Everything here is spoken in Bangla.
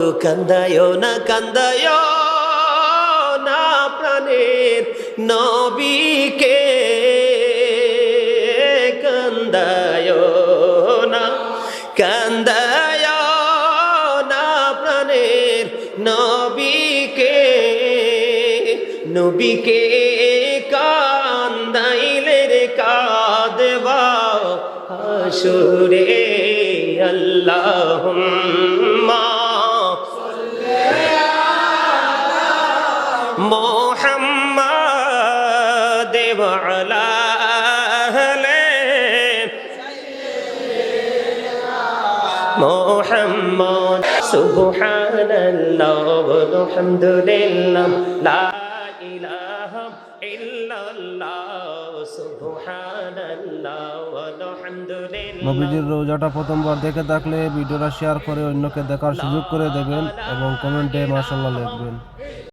কান্দায় না প্রাণের নবীকে, কান্দায় না প্রাণের নবীকে, নবীকে কান্দাইলে রে কাঁদবা হাসুরে। আল্লাহুম্মা মুহাম্মাদ ওয়া আলা আহলি মুহাম্মাদ। সুবহানাল্লাহ ওয়া হামদুলিল্লাহ, লা ইলাহা ইল্লাল্লাহ, সুবহানাল্লাহ ওয়া হামদুলিল্লাহ। নবীজির রোজাটা প্রথমবার দেখে থাকলে ভিডিওটা শেয়ার করে অন্যকে দেখার সুযোগ করে দেবেন এবং কমেন্টে মাশাআল্লাহ লিখবেন।